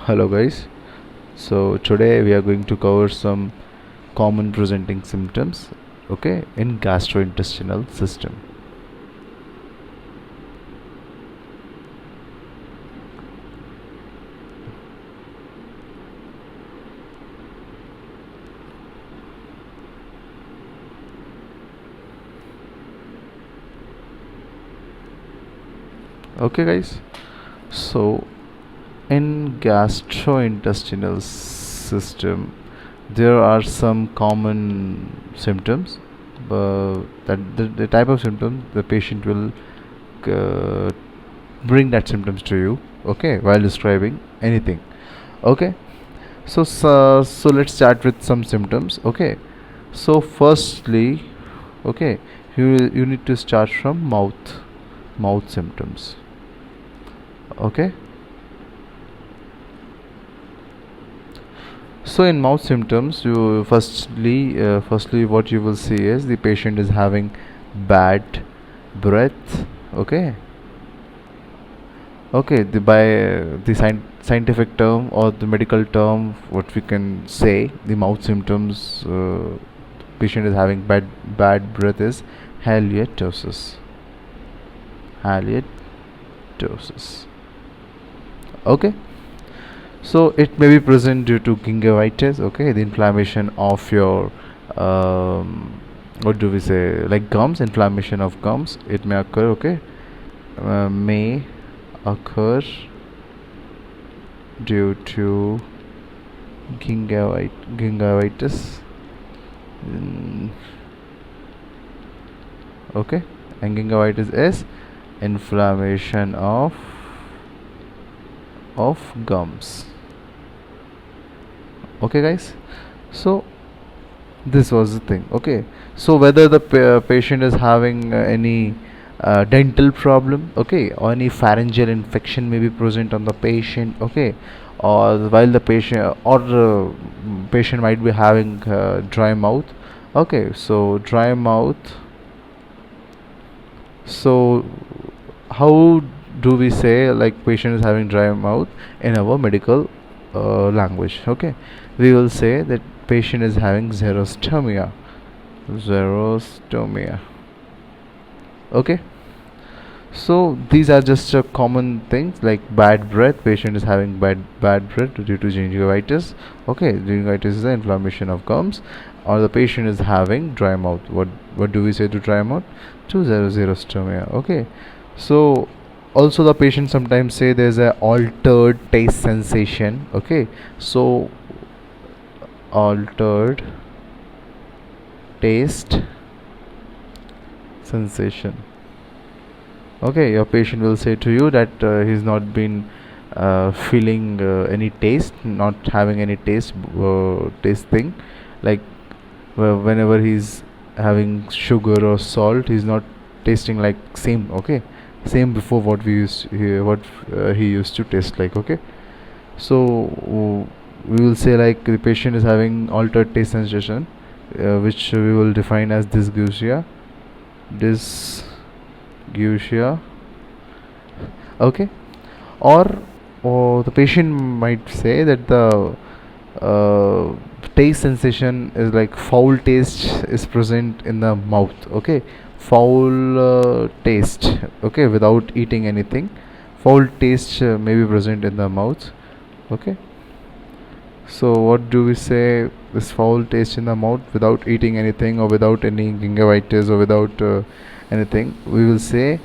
Hello guys. So today we are going to cover some common presenting symptoms, okay, in gastrointestinal system. Okay guys. So in gastrointestinal system there are some common symptoms, that the type of symptoms the patient will uh, bring that symptoms to you, okay, while describing anything. Okay, so let's start with some symptoms. Okay, so firstly, okay, you need to start from mouth symptoms. Okay, so in mouth symptoms, you firstly what you will see is the patient is having bad breath. Okay, okay, the scientific term or the medical term, what we can say, the mouth symptoms, patient is having bad breath is halitosis. Halitosis. Okay, so it may be present due to gingivitis. Okay, the inflammation of your what do we say, like gums, inflammation of gums, it may occur. Okay, may occur due to gingivitis. Okay, and gingivitis is inflammation of gums. Okay guys, so this was the thing. Okay, so whether the patient is having any dental problem, okay, or any pharyngeal infection may be present on the patient, okay, or while the patient might be having dry mouth. Okay, so dry mouth. So how do we say like patient is having dry mouth in our medical language? Okay, we will say that patient is having xerostomia. Okay, so these are just common things like bad breath. Patient is having bad breath due to gingivitis. Okay, gingivitis is the inflammation of gums, or the patient is having dry mouth. What do we say to dry mouth? To xerostomia. Okay, so also the patient sometimes say there's a altered taste sensation. Okay, so altered taste sensation. Okay, your patient will say to you that he's not been feeling any taste, not having any taste thing, like whenever he's having sugar or salt, he's not tasting like same. Okay, same before what he used to taste like. Okay, so we will say like the patient is having altered taste sensation, which we will define as dysgeusia. Dysgeusia. Okay, or the patient might say that the uh, taste sensation is like foul taste is present in the mouth. Okay, foul taste. Okay, without eating anything, foul taste may be present in the mouth. Okay, so what do we say, this foul taste in the mouth without eating anything or without any gingivitis or without anything, we will say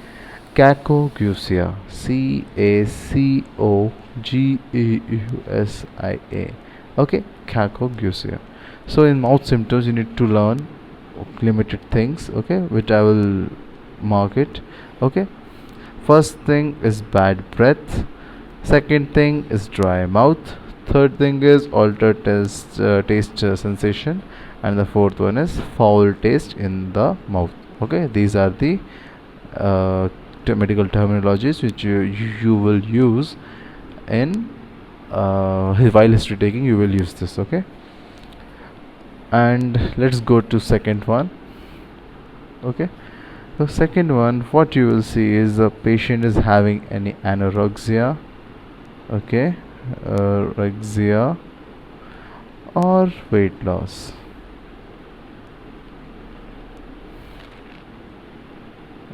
cacogeusia. Cacogeusia. Okay, cacogeusia. So in mouth symptoms you need to learn limited things, okay, which I will mark it. Okay, first thing is bad breath, second thing is dry mouth, third thing is altered taste sensation, and the fourth one is foul taste in the mouth. Okay, these are the uh, medical terminologies which you will use in while history taking. You will use this. Okay, and let's go to second one. Okay, the second one, what you will see is the patient is having any anorexia. Okay, anorexia or weight loss.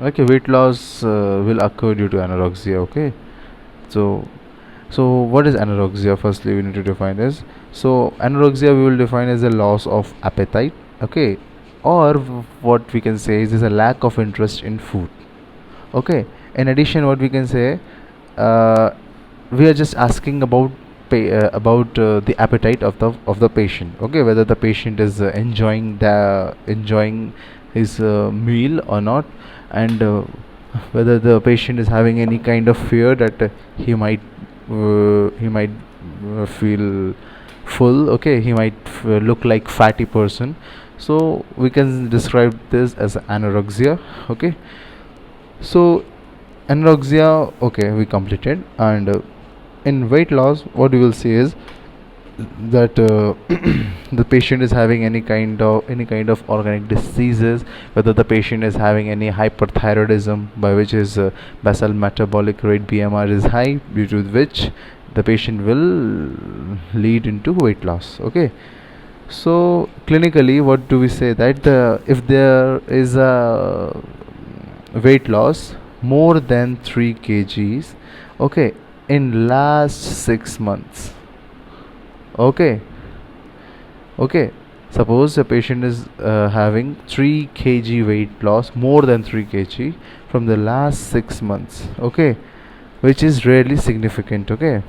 Okay, weight loss will occur due to anorexia. Okay, so what is anorexia? Firstly, we need to define this. So anorexia we will define as a loss of appetite. Okay, or what we can say is a lack of interest in food. Okay. In addition, what we can say, uh, we are just asking about the appetite of the patient. Okay, whether the patient is enjoying his meal or not, and whether the patient is having any kind of fear that he might feel full. Okay, he might look like fatty person. So we can describe this as anorexia. Okay, so anorexia, okay, we completed. And in weight loss, what we will see is that the patient is having any kind of organic diseases, whether the patient is having any hyperthyroidism, by which is basal metabolic rate BMR is high, due to which the patient will lead into weight loss. Okay, so clinically, what do we say, that if there is a weight loss more than 3 kgs, okay, in last 6 months. Okay, okay, suppose a patient is having 3 kg weight loss, more than 3 kg from the last 6 months. Okay, which is really significant. Okay,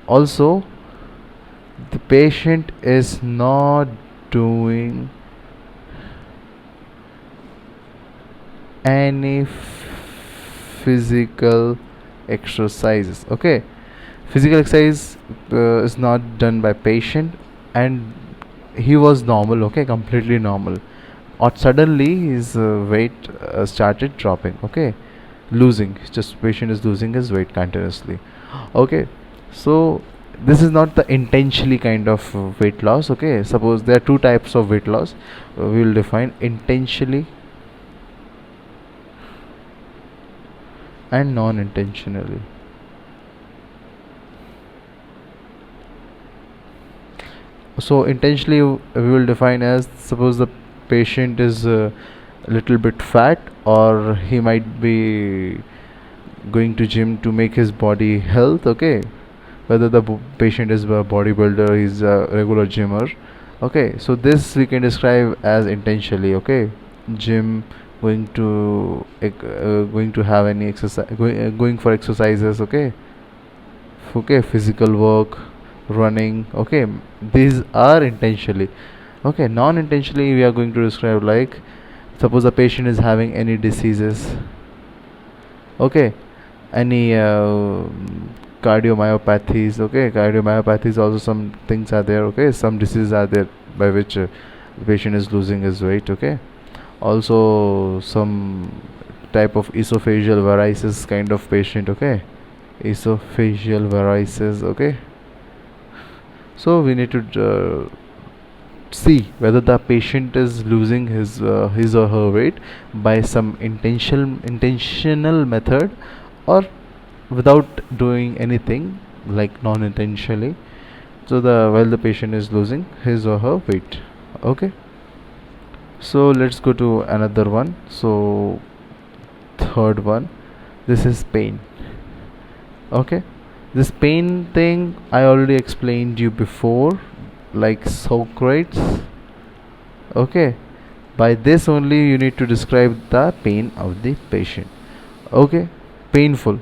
also the patient is not doing any physical exercises. Okay, physical exercise is not done by patient, and he was normal. Okay, completely normal, or suddenly his weight started dropping. Okay, losing, just patient is losing his weight continuously. Okay, so this is not the intentionally kind of weight loss. Okay, suppose there are two types of weight loss. We will define intentionally and non-intentionally. So intentionally we will define as, suppose the patient is a little bit fat, or he might be going to gym to make his body health. Okay, whether the patient is a bodybuilder, he's a regular gymmer. Okay, so this we can describe as intentionally. Okay, gym, going to have any exercise, going for exercises. Okay, okay, physical work, running. Okay, these are intentionally. Okay, non-intentionally we are going to describe like, suppose a patient is having any diseases. Okay, any cardiomyopathies. Okay, cardiomyopathies also, some things are there. Okay, some diseases are there by which the patient is losing his weight. Okay, also some type of esophageal varices kind of patient. Okay, esophageal varices. Okay, so we need to see whether the patient is losing his or her weight by some intentional method, or without doing anything, like non-intentionally. So the while the patient is losing his or her weight. Okay, so let's go to another one. So third one, this is pain. Okay, this pain thing I already explained you before, like Socrates. Okay, by this only you need to describe the pain of the patient. Okay, painful,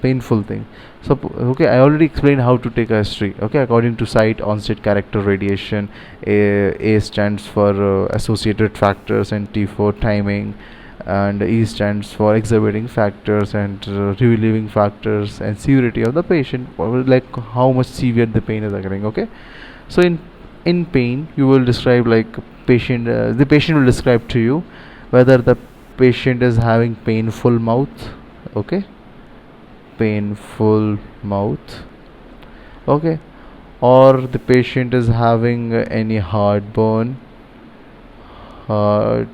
painful thing. So okay, I already explained how to take a history. Okay, according to site onset character radiation, A stands for associated factors, and T for timing, and E stands for exacerbating factors, and relieving factors, and severity of the patient, or like how much severe the pain is occurring. Okay, so in pain you will describe like patient, the patient will describe to you whether the patient is having painful mouth. Okay, painful mouth. Okay, or the patient is having any heartburn, or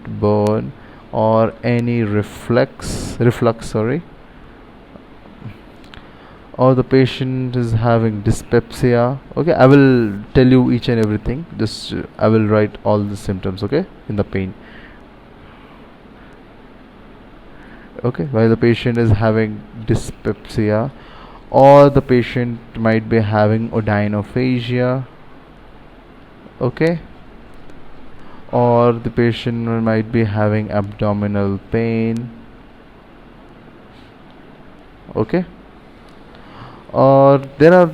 any reflux, sorry. or the patient is having dyspepsia. Okay, I will tell you each and everything. Just I will write all the symptoms, okay, in the pain. Okay, while the patient is having dyspepsia, or the patient might be having odynophagia. Okay, or the patient might be having abdominal pain. Okay, or there are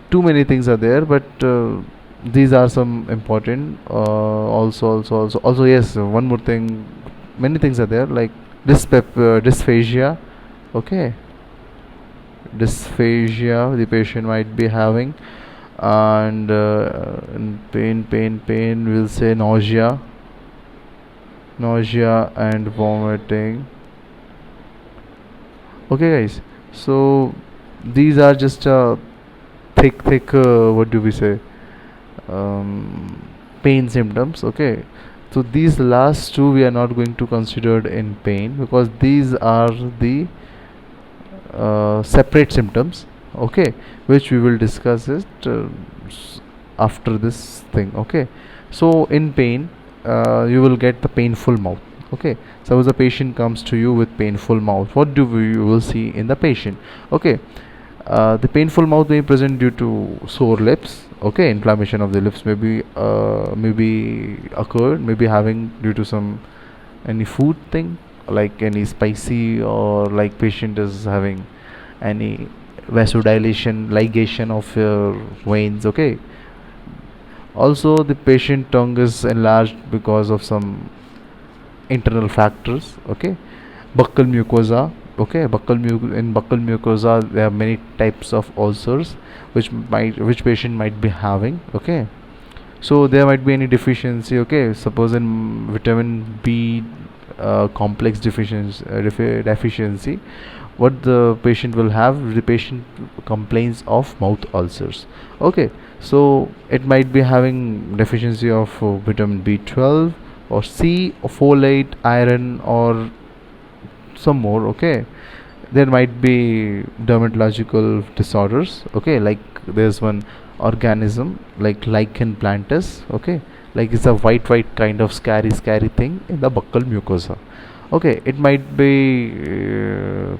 too many things are there, but these are some important. Also, yes, one more thing, many things are there, like dysphagia. Okay, dysphagia the patient might be having, and pain we'll say nausea and vomiting. Okay, guys, so these are just thick what do we say, pain symptoms. Okay, so these last two we are not going to consider in pain, because these are the separate symptoms. Okay, which we will discuss it after this thing. Okay, so in pain, you will get the painful mouth. Okay, suppose a patient comes to you with painful mouth, what do we will see in the patient? Okay, the painful mouth may present due to sore lips. Okay, inflammation of the lips maybe occurred, maybe having due to some any food thing, like any spicy, or like patient is having any vasodilation, ligation of your veins. Okay, also the patient tongue is enlarged because of some internal factors. Okay, buccal mucosa. Okay, in buccal mucosa there are many types of ulcers which patient might be having. Okay, so there might be any deficiency. Okay, suppose in vitamin B complex deficiency, what the patient will have, the patient complains of mouth ulcers. Okay, so it might be having deficiency of vitamin B12 or C or folate, iron, or some more. Okay, there might be dermatological disorders. Okay, like there's one organism like lichen plantus. Okay, like it's a white kind of scary thing in the buccal mucosa. Okay, it might be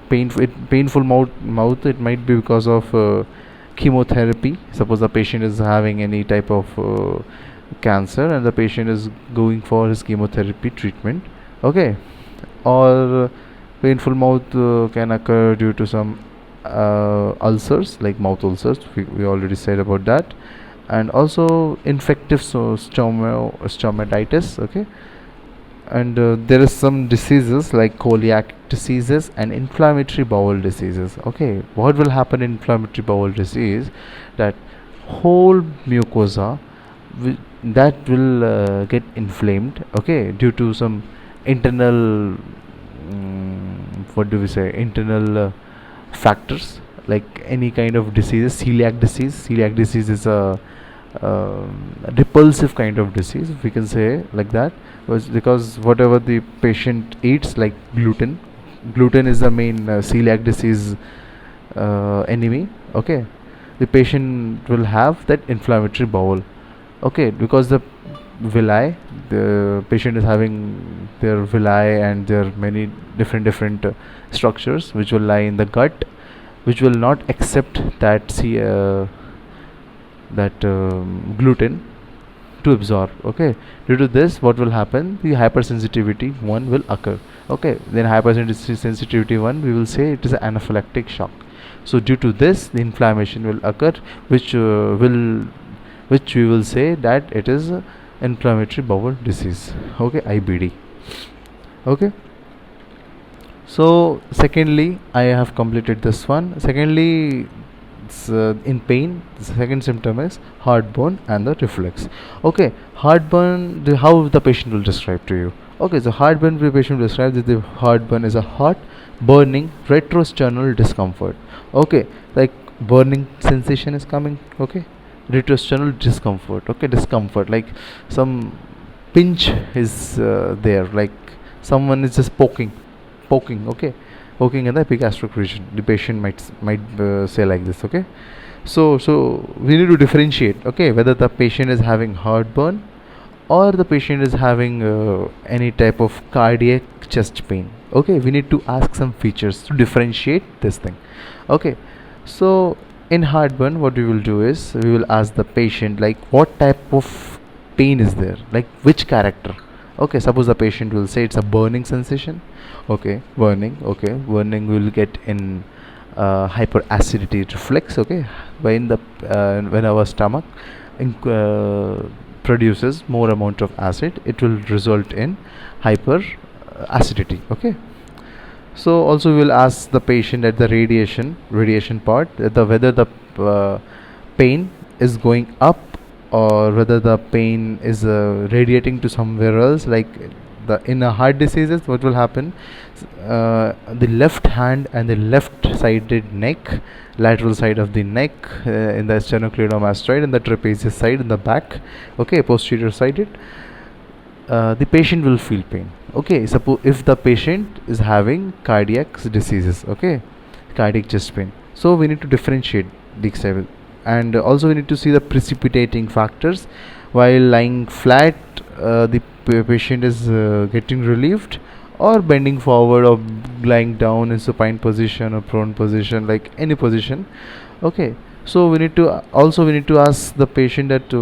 painful mouth. It might be because of chemotherapy. Suppose the patient is having any type of cancer and the patient is going for his chemotherapy treatment. Okay, or painful mouth can occur due to some ulcers, like mouth ulcers. We already said about that, and also infective stomatitis. Okay, and there is some diseases like celiac diseases and inflammatory bowel diseases. Okay, what will happen in inflammatory bowel disease? That whole mucosa that will get inflamed. Okay, due to some internal what do we say, internal factors, like any kind of diseases. Celiac disease is a repulsive kind of disease, we can say like that, because whatever the patient eats, like gluten is the main celiac disease enemy. Okay, the patient will have that inflammatory bowel. Okay, because the patient is having their villi, and there are many different structures which will lie in the gut, which will not accept that gluten to absorb. Okay, due to this, what will happen, the hypersensitivity one will occur. Okay, then hypersensitivity one, we will say it is an anaphylactic shock. So due to this, the inflammation will occur, which we will say that it is inflammatory bowel disease. Okay, IBD. Okay, so secondly, I have completed this one. Secondly, in pain, the second symptom is heartburn and the reflux. Okay, heartburn, how the patient will describe to you. Okay, so heartburn, the patient will describe that the heartburn is a hot, burning, retrosternal discomfort. Okay, like burning sensation is coming. Okay, retrosternal discomfort. Okay, discomfort, like some pinch is there, like someone is just poking. Okay, working in the epigastric region. The patient might say like this. Okay, so we need to differentiate, okay, whether the patient is having heartburn or the patient is having any type of cardiac chest pain. Okay, we need to ask some features to differentiate this thing. Okay, so in heartburn, what we will do is we will ask the patient like what type of pain is there, like which character. Okay, suppose the patient will say it's a burning sensation. Okay, burning. Okay, burning will get in hyperacidity reflex. Okay, when our stomach produces more amount of acid, it will result in hyper acidity. Okay, so also we will ask the patient at the radiation part whether the pain is going up or whether the pain is radiating to somewhere else, like in a heart diseases what will happen. The left hand and the left sided neck, lateral side of the neck, in the sternocleidomastoid and the trapezius side in the back, okay, posterior sided, the patient will feel pain. Okay, suppose if the patient is having cardiac diseases, okay, cardiac chest pain, so we need to differentiate these type, and also we need to see the precipitating factors. While lying flat, the patient is getting relieved, or bending forward, or lying down in supine position or prone position, like any position. Okay, so we need to ask the patient that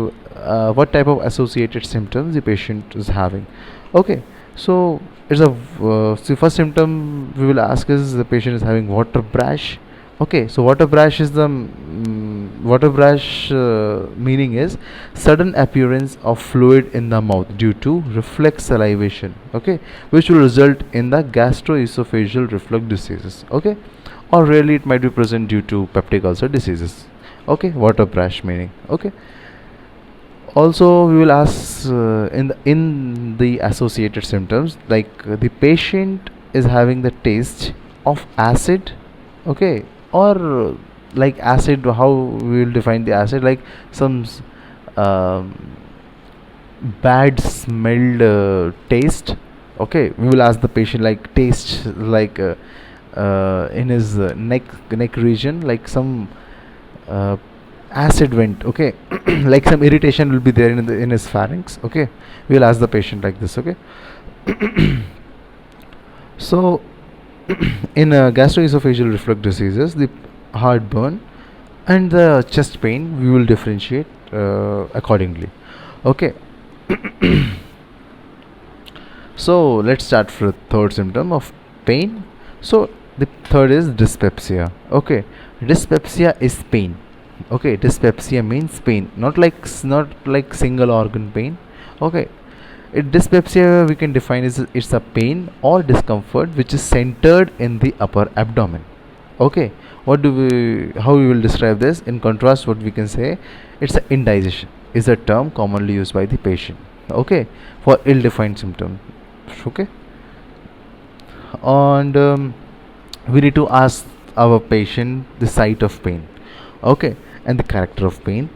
what type of associated symptoms the patient is having. Okay, so it's a the first symptom we will ask is the patient is having water brash. Okay, so water brash meaning is sudden appearance of fluid in the mouth due to reflex salivation, okay, which will result in the gastroesophageal reflux diseases. Okay, or rarely it might be present due to peptic ulcer diseases. Okay, water brash meaning. Okay, also we will ask in the associated symptoms, like the patient is having the taste of acid. Okay, or like acid, how we will define the acid, like some um, bad smelled taste. Okay, we will ask the patient like taste, like in his neck region, like some uh, acid went. Okay, like some irritation will be there in his pharynx. Okay, we will ask the patient like this. Okay, so in gastroesophageal reflux diseases, the heartburn and the chest pain, we will differentiate accordingly. Okay, so let's start for the third symptom of pain. So the third is dyspepsia. Okay, dyspepsia is pain. Okay, dyspepsia means pain, not like single organ pain. Okay, dyspepsia we can define as it's a pain or discomfort which is centered in the upper abdomen. Okay, how we will describe this? In contrast, what we can say, it's a indigestion is a term commonly used by the patient. Okay, for ill-defined symptom. Okay, and we need to ask our patient the site of pain. Okay, and the character of pain,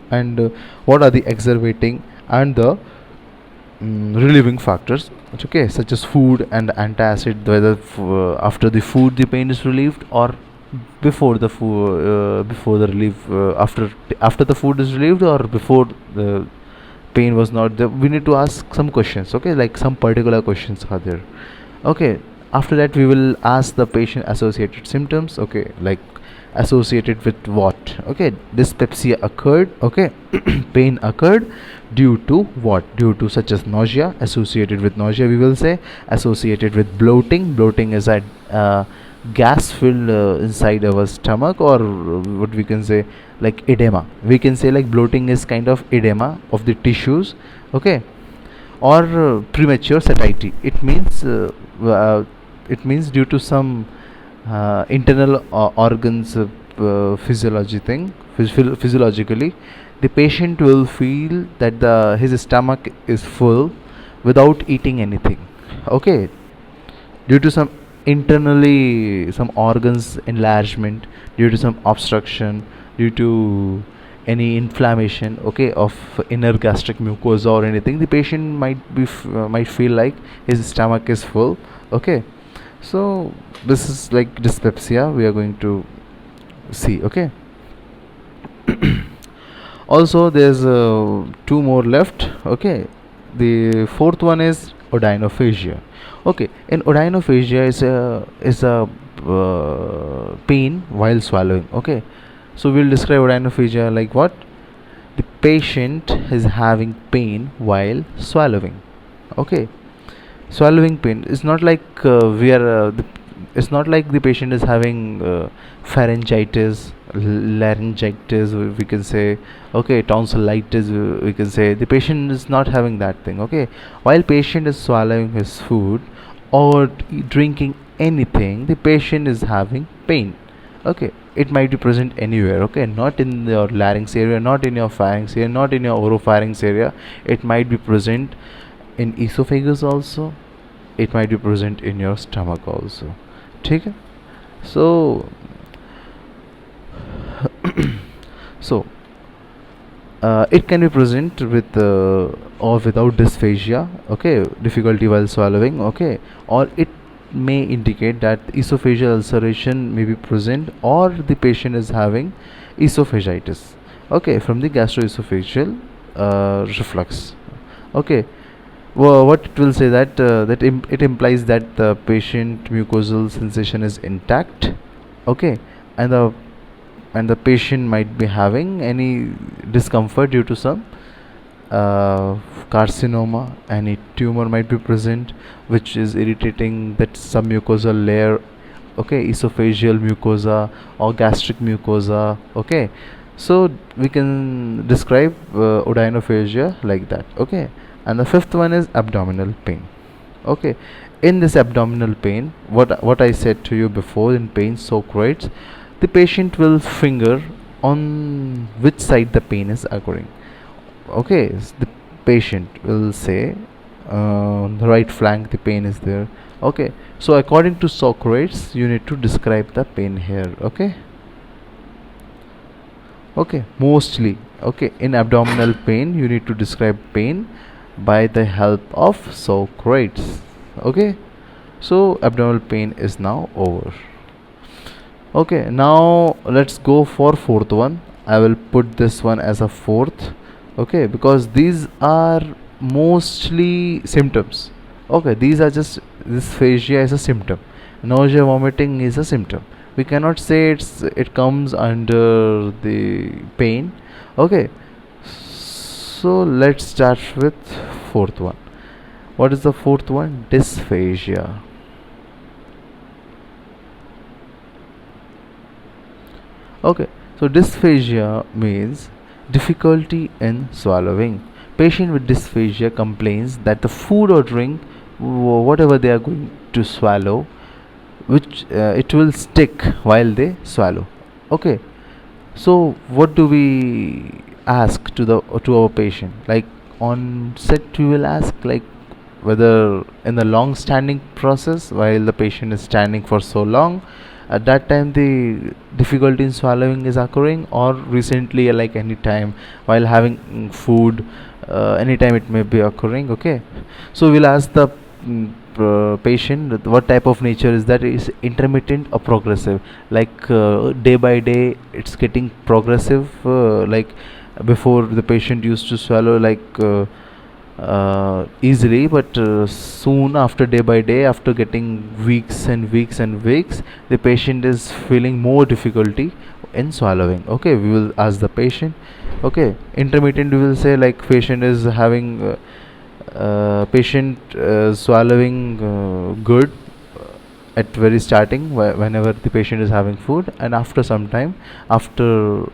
and what are the exacerbating and the relieving factors. Okay, such as food and antacid, whether after the food the pain is relieved, or before the relief, after the food is relieved, or before the pain was not there. We need to ask some questions. Okay, like some particular questions are there. Okay, after that we will ask the patient associated symptoms. Okay, like associated with what. Okay, dyspepsia occurred. Okay, pain occurred due to what? Due to such as nausea. Associated with nausea, we will say. Associated with bloating is a gas filled inside our stomach, or what we can say, like edema. We can say like bloating is kind of edema of the tissues. Okay, or premature satiety. It means due to some internal organs physiologically, the patient will feel that his stomach is full without eating anything. Okay, due to some internally some organs enlargement, due to some obstruction, due to any inflammation, okay, of inner gastric mucosa or anything, the patient might feel like his stomach is full. Okay, So this is like dyspepsia we are going to see. Okay. Also there's two more left. Okay, the fourth one is odynophagia. Okay, in odynophagia is a pain while swallowing. Okay, so we'll describe odynophagia like what? The patient is having pain while swallowing. Okay, swallowing pain is not like we are it's not like the patient is having pharyngitis, laryngitis, we can say. Okay, tonsillitis, we can say. The patient is not having that thing. Okay, while patient is swallowing his food or drinking anything, the patient is having pain. Okay, it might be present anywhere. Okay, not in your larynx area, not in your pharynx area, not in your oropharynx area. It might be present in esophagus also. It might be present in your stomach also. ठीक है. So so it can be present with or without dysphagia. Okay, difficulty while swallowing. Okay, or it may indicate that esophageal ulceration may be present, or the patient is having esophagitis. Okay, from the gastroesophageal reflux. Okay, well, what it will say that it implies that the patient mucosal sensation is intact. Okay, and the patient might be having any discomfort due to some carcinoma. Any tumor might be present which is irritating that submucosal layer. Okay, esophageal mucosa or gastric mucosa. Okay, so we can describe odynophagia like that. Okay, and the fifth one is abdominal pain. Okay, in this abdominal pain, what I said to you before, in pain socrates, the patient will finger on which side the pain is occurring. Okay, the patient will say the right flank the pain is there. Okay, so according to Socrates you need to describe the pain here. Okay, okay, mostly. Okay, in abdominal pain you need to describe pain by the help of Socrates. Okay, so abdominal pain is now over. Okay, now let's go for fourth one. I will put this one as a fourth. Okay, because these are mostly symptoms. Okay, these are just, this dysphagia is a symptom, nausea vomiting is a symptom. We cannot say it comes under the pain. Okay, so let's start with fourth one. What is the fourth one? Dysphagia. Okay, so dysphagia means difficulty in swallowing. Patient with dysphagia complains that the food or drink, whatever they are going to swallow, which it will stick while they swallow. Okay, so what do we ask to our patient? Like on set, we will ask like whether in the long standing process, while the patient is standing for so long, at that time the difficulty in swallowing is occurring, or recently, like any time while having food, anytime it may be occurring. Okay, so we'll ask the patient that what type of nature is that, is intermittent or progressive, like day by day it's getting progressive, like before the patient used to swallow like easily, but soon after, day by day, after getting weeks and weeks and weeks, the patient is feeling more difficulty in swallowing. Okay, we will ask the patient. Okay, intermittent, we will say like patient is having patient swallowing good at very starting, whenever the patient is having food, and after some time, after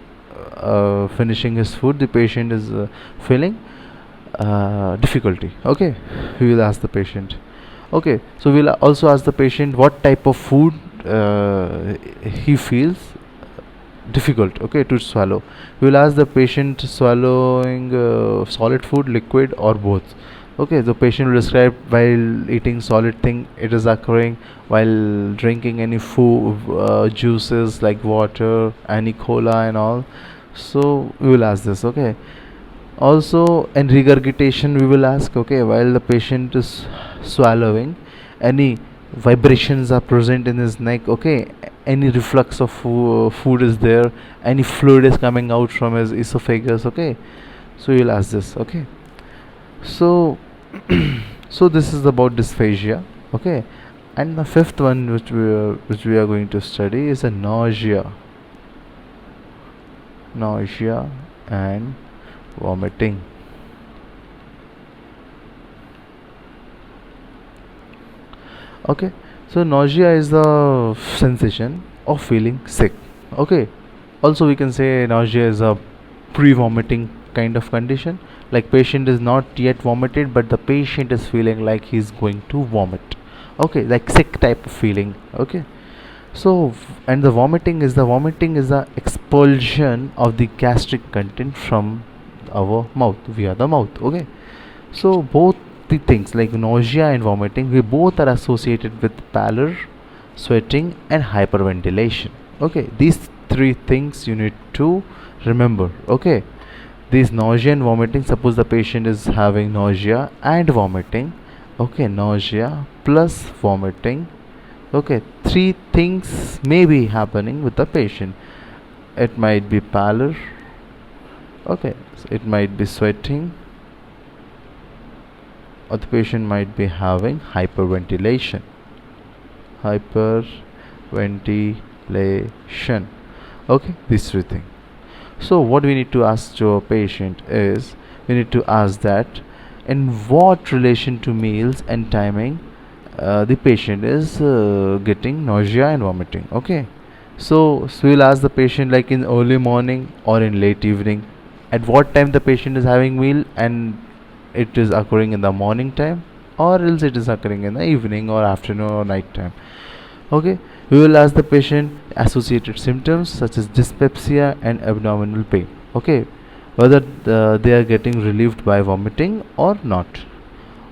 finishing his food, the patient is feeling difficulty. Okay, we will ask the patient. Okay, so we'll also ask the patient what type of food he feels difficult, okay, to swallow. We will ask the patient swallowing solid food, liquid, or both. Okay, the patient will describe while eating solid thing it is occurring, while drinking any food, juices like water, any cola and all. So we will ask this. Okay, also in regurgitation we will ask. Okay, while the patient is swallowing any vibrations are present in his neck. Okay, any reflux of food is there, any fluid is coming out from his esophagus. Okay, so you'll ask this. Okay, so so this is about dysphagia. Okay, and the fifth one which we are going to study is a nausea and vomiting. Okay, so nausea is the sensation of feeling sick. Okay, also we can say nausea is a pre-vomiting kind of condition, like patient is not yet vomited but the patient is feeling like he's going to vomit. Okay, like sick type of feeling. Okay, so and the expulsion of the gastric content from our mouth via the mouth. Okay, so both the things like nausea and vomiting, we both are associated with pallor, sweating, and hyperventilation. Okay, these three things you need to remember. Okay, these nausea and vomiting. Suppose the patient is having nausea and vomiting. Okay, nausea plus vomiting. Okay, three things may be happening with the patient. It might be pallor. Okay, so it might be sweating, or the patient might be having hyperventilation. Okay, these three things. So what we need to ask to a patient is, we need to ask that in what relation to meals and timing the patient is getting nausea and vomiting. Okay, so we'll ask the patient like in early morning or in late evening, at what time the patient is having meal, and it is occurring in the morning time, or else it is occurring in the evening or afternoon or night time. Okay, we will ask the patient associated symptoms such as dyspepsia and abdominal pain. Okay, whether they are getting relieved by vomiting or not.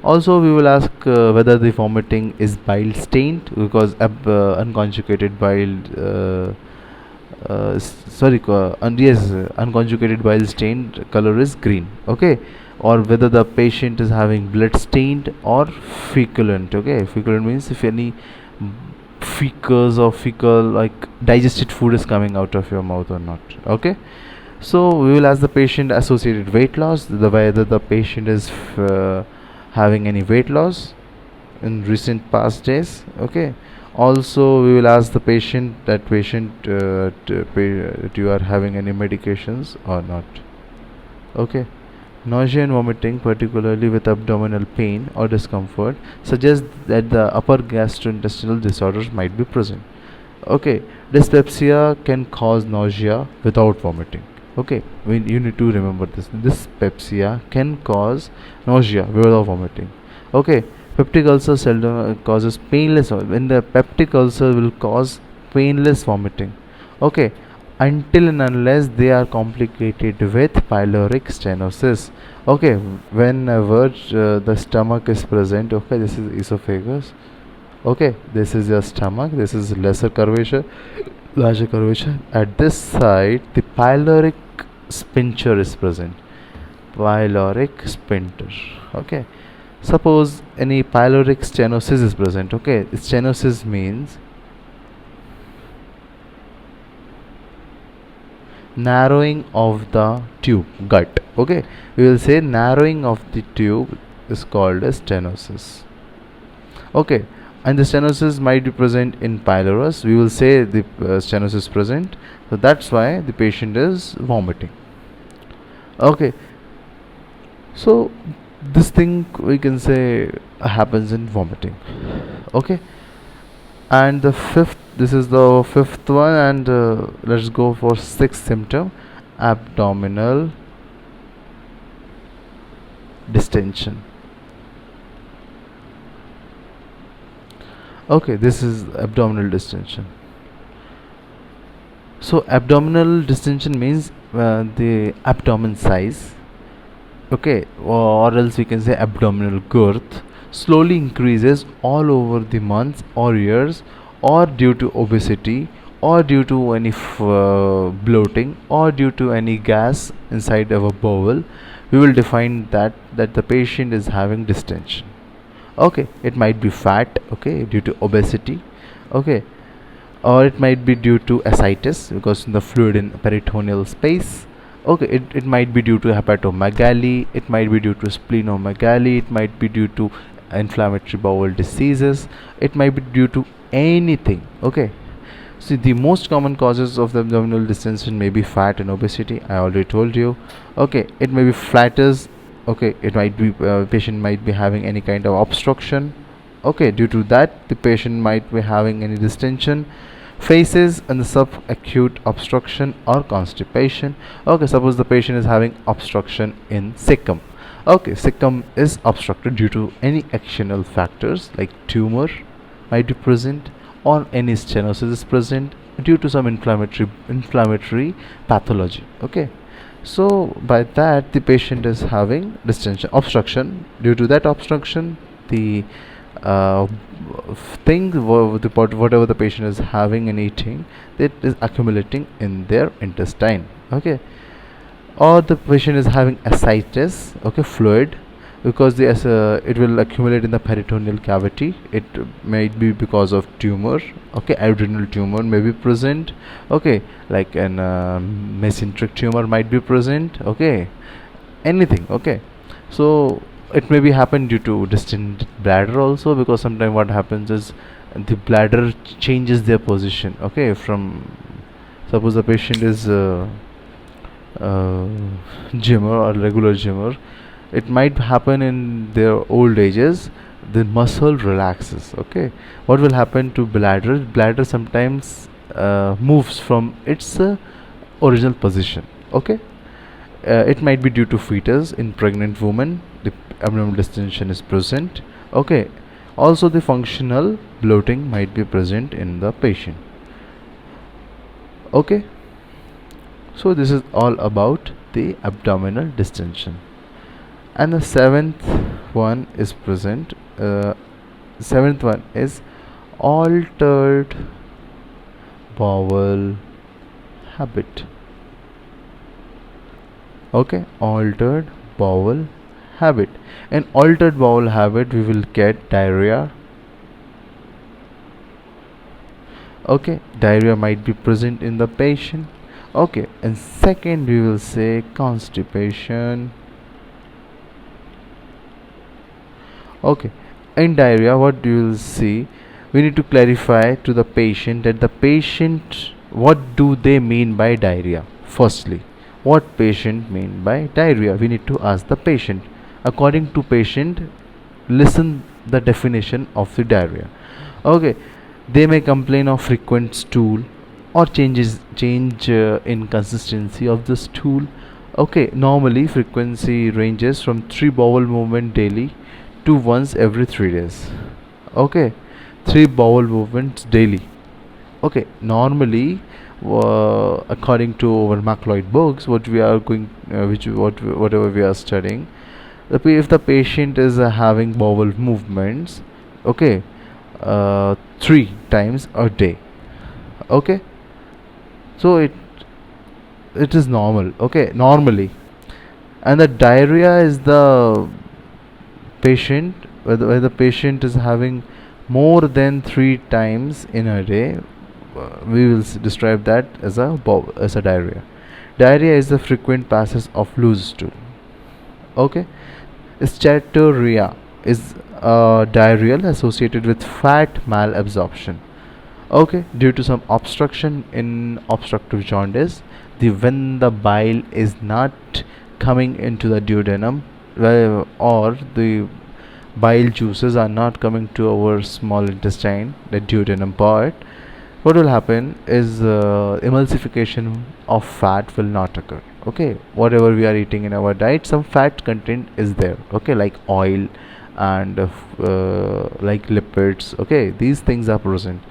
Also, we will ask whether the vomiting is bile stained, because unconjugated bile unconjugated bile stained color is green. Okay, or whether the patient is having blood stained or feculent. Okay, feculent means if any fecals or fecal like digested food is coming out of your mouth or not. Okay, so we will ask the patient associated weight loss, whether the patient is having any weight loss in recent past days. Okay, also we will ask the patient that you are having any medications or not. Okay, nausea and vomiting, particularly with abdominal pain or discomfort, suggests that the upper gastrointestinal disorders might be present. Okay, dyspepsia can cause nausea without vomiting. Okay, you need to remember this. Dyspepsia can cause nausea without vomiting. Okay, peptic ulcer seldom causes painless. When the peptic ulcer will cause painless vomiting. Okay, until and unless they are complicated with pyloric stenosis. Okay, whenever the stomach is present. Okay, this is esophagus. Okay, this is your stomach, this is lesser curvature, larger curvature. At this side the pyloric sphincter is present. Pyloric sphincter. Okay, suppose any pyloric stenosis is present. Okay, stenosis means narrowing of the tube, gut. Okay, we will say narrowing of the tube is called as stenosis. Okay, and the stenosis might be present in pylorus. We will say the stenosis present, so that's why the patient is vomiting. Okay, so this thing we can say happens in vomiting. Okay, and the fifth, this is the fifth one, and let's go for sixth symptom, abdominal distension. Okay, this is abdominal distension. So abdominal distension means the abdomen size. Okay, or else we can say abdominal girth slowly increases all over the months or years, or due to obesity, or due to any bloating, or due to any gas inside our bowel. We will define that the patient is having distension. Okay, it might be fat, okay, due to obesity, okay, or it might be due to ascites because the fluid in peritoneal space. Okay, it might be due to hepatomegaly, it might be due to splenomegaly, it might be due to inflammatory bowel diseases, it might be due to anything. Okay, see, the most common causes of the abdominal distension may be fat and obesity. I already told you. Okay, it may be flatters. Okay, it might be patient might be having any kind of obstruction. Okay, due to that, the patient might be having any distension. Faces and the subacute obstruction or constipation. Okay, suppose the patient is having obstruction in cecum. Okay, cecum is obstructed due to any external factors like tumor might be present or any stenosis is present due to some inflammatory pathology. Okay, so by that the patient is having distension obstruction. Due to that obstruction, the uh, whatever the patient is having and eating, that is accumulating in their intestine. Okay, or the patient is having ascites, okay, fluid, because it will accumulate in the peritoneal cavity. It might be because of tumor, okay, adrenal tumor may be present, okay, like an mesenteric tumor might be present, okay, anything. Okay, so it may be happen due to distant bladder also, because sometimes what happens is the bladder changes their position. Okay, from suppose the patient is uh, gymmer or regular gymmer, it might happen in their old ages, the muscle relaxes. Okay, what will happen to bladder sometimes moves from its original position. Okay, it might be due to fetus in pregnant women, the abdominal distension is present. Okay, also the functional bloating might be present in the patient. Okay, so this is all about the abdominal distension. And the seventh one is altered bowel habit. Okay, altered bowel habit. In altered bowel habit, we will get diarrhea. Okay, diarrhea might be present in the patient. Okay, and second we will say constipation. Okay, in diarrhea, what you will see, we need to clarify to the patient that the patient, what do they mean by diarrhea. Firstly, what patient mean by diarrhea, we need to ask the patient. According to patient, listen the definition of the diarrhea. Okay, they may complain of frequent stool or change in consistency of the stool. Okay, normally frequency ranges from 3 bowel movement daily to once every 3 days. Okay, 3 bowel movements daily. Okay, normally according to our macloid books, what we are going whatever we are studying, if the patient is having bowel movements, okay, 3 times a day. Okay, so it is normal. Okay, normally. And the diarrhea is the patient, where the patient is having more than 3 times in a day, we will describe that as a diarrhea. Diarrhea is the frequent passage of loose stool. Okay, steatorrhea is diarrheal associated with fat malabsorption. Okay, due to some obstruction in obstructive jaundice, when the bile is not coming into the duodenum, or the bile juices are not coming to our small intestine, the duodenum part, what will happen is emulsification of fat will not occur. Okay, whatever we are eating in our diet, some fat content is there. Okay, like oil and like lipids. Okay, these things are present,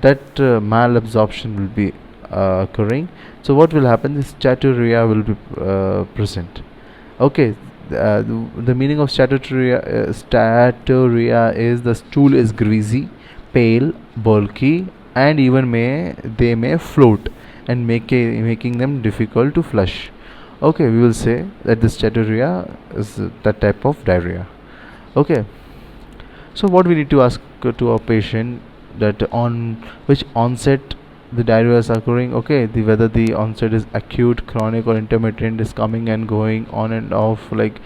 that malabsorption will be occurring. So what will happen, this steatorrhea will be present. Okay, the meaning of steatorrhea is the stool is greasy, pale, bulky, and even they may float and making them difficult to flush. Okay, we will say that the steatorrhea is that type of diarrhea. Okay, So what we need to ask to our patient, that on which onset the diarrhea is occurring. Okay, whether the onset is acute, chronic, or intermittent, is coming and going on and off, like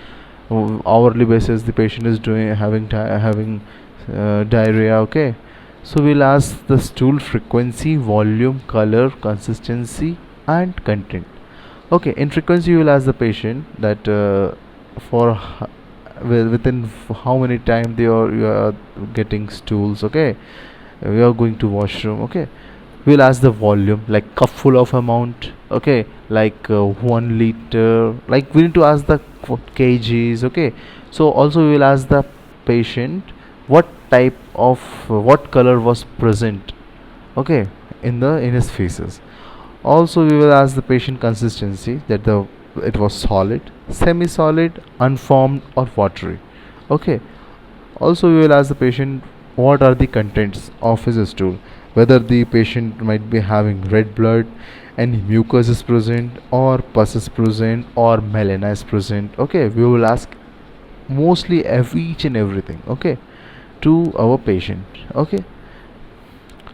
hourly basis the patient is doing having diarrhea. Okay, so we'll ask the stool frequency, volume, color, consistency, and content. Okay, in frequency you will ask the patient that for within how many time you are getting stools. Okay, we are going to washroom. Okay, we'll ask the volume, like cup full of amount. Okay, like 1 liter, like we need to ask the kgs. Okay, so also we will ask the patient what type of what color was present. Okay, in his faces. Also we will ask the patient consistency, that the it was solid, semi solid, unformed, or watery. Okay, also we will ask the patient what are the contents of his stool, whether the patient might be having red blood, any mucus is present, or pus is present, or melena is present. Okay, we will ask mostly each and everything. Okay, to our patient. Okay,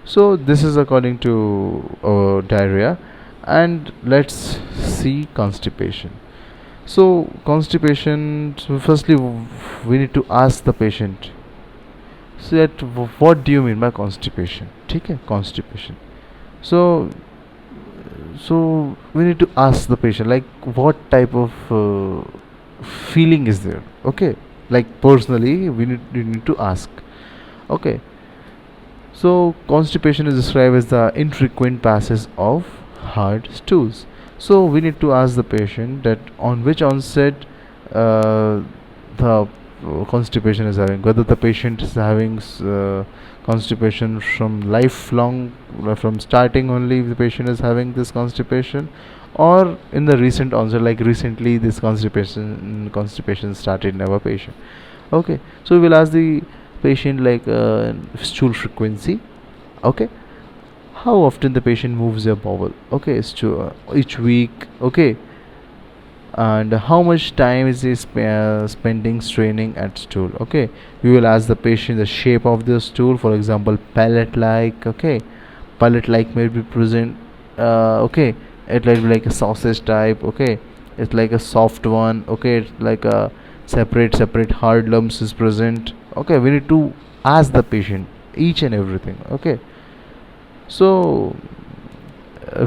so this is according to diarrhea. And let's see constipation. So constipation, so firstly we need to ask the patient, so that what do you mean by constipation? Okay, constipation. So we need to ask the patient, like what type of feeling is there. Okay, like personally we need to ask. Okay, so constipation is described as the infrequent passage of hard stools. So we need to ask the patient that on which onset the constipation is having, whether the patient is having constipation from lifelong, from starting only the patient is having this constipation, or in the recent onset, like recently this constipation started in our patient. Okay, so we will ask the patient like stool frequency. Okay, how often the patient moves their bowel. Okay, each week. Okay, and how much time is he spending straining at stool. Okay, we will ask the patient the shape of the stool, for example pallet like. Okay, pallet like may be present. Okay, it might be like a sausage type. Okay, it's like a soft one. Okay, it's like a separate hard lumps is present. Okay, we need to ask the patient each and everything. Okay, so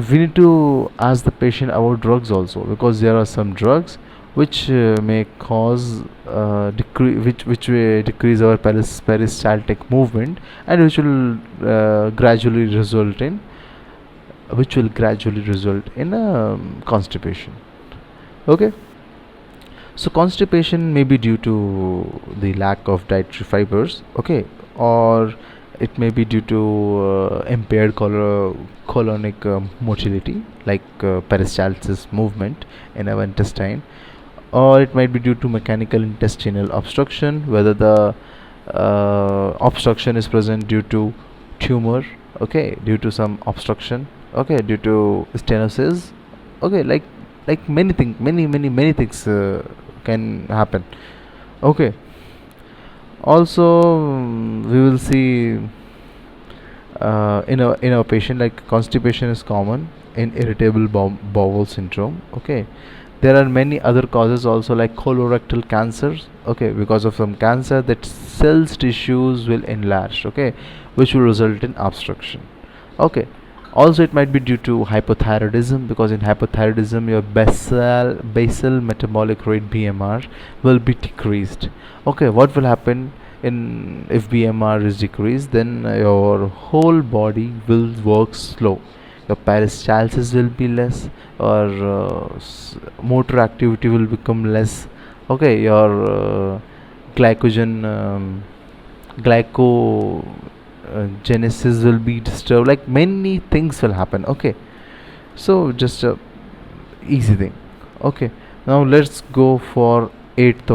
we need to ask the patient about drugs also, because there are some drugs which may cause which will decrease our peristaltic movement, and which will gradually result in constipation. Okay, so constipation may be due to the lack of dietary fibers. Okay, or it may be due to impaired colonic motility, like peristalsis movement in our intestine, or it might be due to mechanical intestinal obstruction, whether the obstruction is present due to tumor. Okay, due to some obstruction. Okay, due to stenosis. Okay, like many things, many things can happen. Okay, also we will see in our patient, like constipation is common in irritable bowel syndrome. Okay, there are many other causes also, like colorectal cancers. Okay, because of some cancer, that cells tissues will enlarge. Okay, which will result in obstruction. Okay, also it might be due to hypothyroidism, because in hypothyroidism your basal metabolic rate BMR will be decreased. Okay, what will happen in if BMR is decreased, then your whole body will work slow, your peristalsis will be less, or motor activity will become less. Okay, your glycogen glyco genesis will be disturbed, like many things will happen. Okay, so just a easy thing. Okay, now let's go for eighth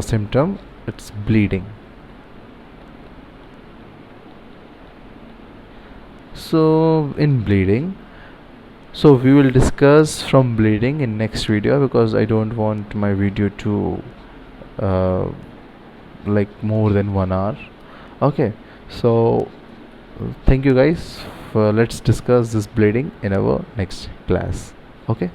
symptom. It's bleeding. So in bleeding, so we will discuss from bleeding in next video, because I don't want my video to uh, like more than 1 hour. Okay, so thank you guys. Let's discuss this bleeding in our next class. Okay.